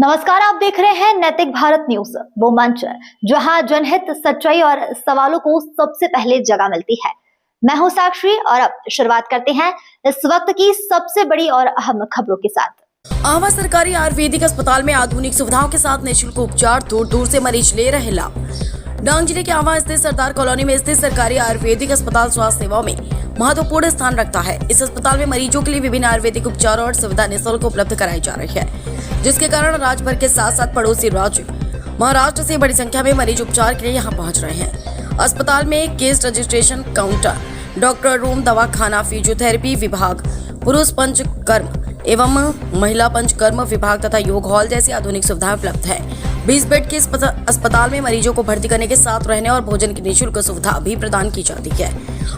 नमस्कार, आप देख रहे हैं नैतिक भारत न्यूज, वो मंच जहां जनहित, सच्चाई और सवालों को सबसे पहले जगह मिलती है। मैं हूं साक्षी और अब शुरुआत करते हैं इस वक्त की सबसे बड़ी और अहम खबरों के साथ। आवा सरकारी आयुर्वेदिक अस्पताल में आधुनिक सुविधाओं के साथ निःशुल्क उपचार, दूर दूर से मरीज ले रहे लाभ। डांग जिले के आवा स्थित सरदार कॉलोनी में स्थित सरकारी आयुर्वेदिक अस्पताल स्वास्थ्य सेवाओं में महत्वपूर्ण स्थान रखता है। इस अस्पताल में मरीजों के लिए विभिन्न आयुर्वेदिक उपचार और सुविधा निःशुल्क उपलब्ध कराई जा रही है, जिसके कारण राज्य भर के साथ साथ पड़ोसी राज्य महाराष्ट्र से बड़ी संख्या में मरीज उपचार के लिए यहाँ पहुँच रहे हैं। अस्पताल में case registration counter, doctor room, दवाखाना, फिजियोथेरेपी विभाग, पुरुष पंचकर्म एवं महिला पंचकर्म विभाग तथा योग हॉल जैसी आधुनिक सुविधाएं उपलब्ध है। 20 बेड के अस्पताल में मरीजों को भर्ती करने के साथ रहने और भोजन की निःशुल्क सुविधा भी प्रदान की जाती है।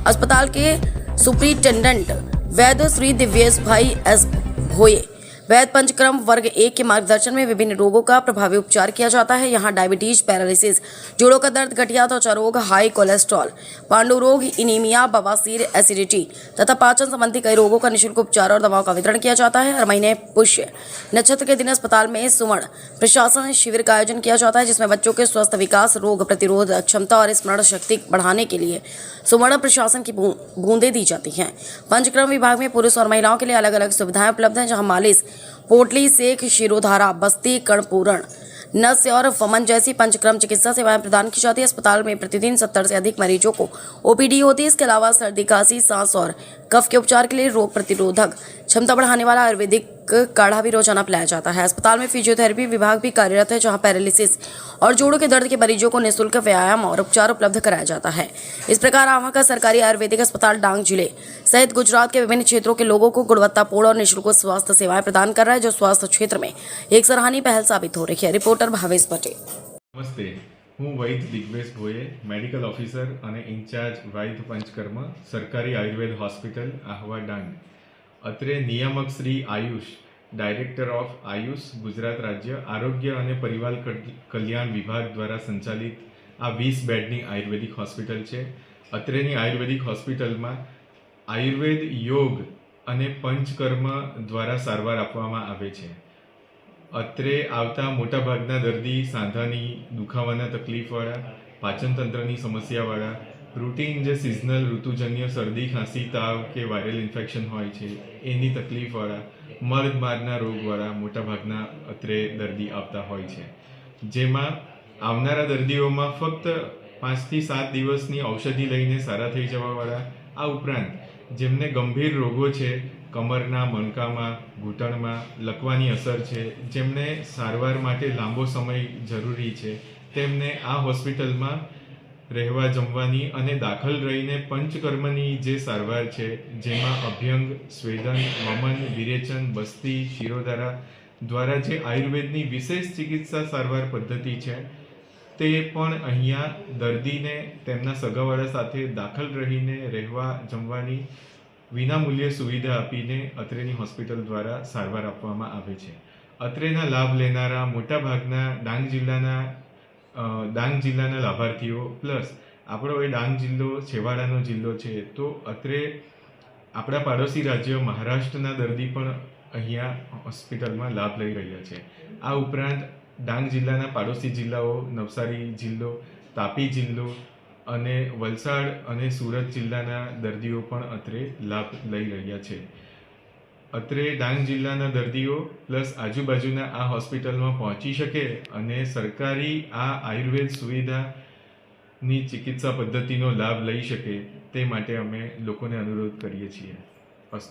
अस्पताल के सुपरिटेंडेंट वैद्य श्री दिव्येश भाई एस भोये वैद्य पंचक्रम वर्ग 1 के मार्गदर्शन में विभिन्न रोगों का प्रभावी उपचार किया जाता है। यहाँ डायबिटीज, पैरालिसिस, जोड़ों का दर्द, गठिया त्वचा रोग, हाई कोलेस्ट्रॉल, पांडु रोग, इनीमिया, बवासीर, एसिडिटी तथा पाचन संबंधी कई रोगों का निःशुल्क उपचार और दवाओं का वितरण किया जाता है। हर महीने पुष्य नक्षत्र के दिन अस्पताल में सुवर्ण प्रशासन शिविर का आयोजन किया जाता है, जिसमें बच्चों के स्वस्थ विकास, रोग प्रतिरोध क्षमता और स्मरण शक्ति बढ़ाने के लिए सुवर्ण प्रशासन की बूंदें दी जाती हैं। पंचक्रम विभाग में पुरुष और महिलाओं के लिए अलग अलग सुविधाएं उपलब्ध हैं, जहां मालिश, पोटली, सेक, शिरोधारा, बस्ती, कर्णपूरण, नस्य और फमन जैसी पंचक्रम चिकित्सा सेवाएं प्रदान की जाती है। अस्पताल में प्रतिदिन 70 से अधिक मरीजों को ओपीडी होती है। इसके अलावा सर्दी, खांसी, सांस और कफ के उपचार के लिए रोग प्रतिरोधक क्षमता बढ़ाने वाला आयुर्वेदिक काढ़ा भी रोजाना पिलाया जाता है। अस्पताल में फिजियोथेरेपी विभाग भी कार्यरत है, जहां पैरालिसिस और जोड़ों के दर्द के मरीजों को निःशुल्क व्यायाम और उपचार उपलब्ध कराया जाता है। इस प्रकार आवा का सरकारी आयुर्वेदिक अस्पताल डांग जिले सहित गुजरात के विभिन्न क्षेत्रों के लोगों को गुणवत्तापूर्ण और निःशुल्क स्वास्थ्य सेवाएं प्रदान कर रहा है, जो स्वास्थ्य क्षेत्र में एक सराहनीय पहल साबित हो रही है। रिपोर्टर भावेश पटेल। नमस्ते, હું વૈદ્ય દિગ્વેશ ભોયે, મેડિકલ ઓફિસર અને ઇન્ચાર્જ વૈદ્ય પંચકર્મ, સરકારી આયુર્વેદ હોસ્પિટલ આહવા ડાંગ. અત્રે નિયામક શ્રી આયુષ, ડાયરેક્ટર ઓફ આયુષ ગુજરાત રાજ્ય આરોગ્ય અને પરિવાર કલ્યાણ વિભાગ દ્વારા સંચાલિત આ 20 બેડની આયુર્વેદિક હોસ્પિટલ છે. અત્રેની આયુર્વેદિક હોસ્પિટલમાં આયુર્વેદ, યોગ અને પંચકર્મ દ્વારા સારવાર આપવામાં આવે છે. અત્રે આવતા મોટાભાગના દર્દી સાંધાની, દુખાવાના તકલીફવાળા, પાચનતંત્રની સમસ્યાવાળા, રૂટીન જે સિઝનલ ઋતુજન્ય શરદી, ખાંસી, તાવ કે વાયરલ ઇન્ફેક્શન હોય છે એની તકલીફવાળા, મર્દ મારના રોગવાળા મોટાભાગના અત્રે દર્દી આવતા હોય છે. જેમાં આવનારા દર્દીઓમાં ફક્ત 5 થી 7 દિવસની ઔષધિ લઈને સારા થઈ જવાવાળા, આ ઉપરાંત જેમને ગંભીર રોગો છે, કમરના, મણકામાં, ઘૂંટણમાં લકવાની અસર છે, જેમને સારવાર માટે લાંબો સમય જરૂરી છે, તેમને આ હોસ્પિટલમાં રહેવા, જમવાની અને દાખલ રહીને પંચકર્મની જે સારવાર છે, જેમાં અભ્યંગ, સ્વેદન, વમન, વિરેચન, બસ્તી, શિરોધારા દ્વારા જે આયુર્વેદની વિશેષ ચિકિત્સા સારવાર પદ્ધતિ છે તે પણ અહીંયા દર્દીને તેમના સગાવાળા સાથે દાખલ રહીને રહેવા, જમવાની વિનામૂલ્યે સુવિધા આપીને અત્રેની હોસ્પિટલ દ્વારા સારવાર આપવામાં આવે છે. અત્રેના લાભ લેનારા મોટાભાગના ડાંગ જિલ્લાના લાભાર્થીઓ પ્લસ આપણો એ ડાંગ જિલ્લો છેવાડાનો જિલ્લો છે, તો અત્રે આપણા પાડોશી રાજ્ય મહારાષ્ટ્રના દર્દી પણ અહીંયા હોસ્પિટલમાં લાભ લઈ રહ્યા છે. આ ઉપરાંત ડાંગ જિલ્લાના પાડોશી જિલ્લાઓ નવસારી જિલ્લો, તાપી જિલ્લો અને વલસાડ અને સુરત જિલ્લાના દર્દીઓ પણ અત્રે લાભ લઈ રહ્યા છે. અત્રે ડાંગ જિલ્લાના દર્દીઓ પ્લસ આજુબાજુના આ હોસ્પિટલમાં પહોંચી શકે અને સરકારી આ આયુર્વેદ સુવિધાની ચિકિત્સા પદ્ધતિનો લાભ લઈ શકે તે માટે અમે લોકોને અનુરોધ કરીએ છીએ. અસ્તુ.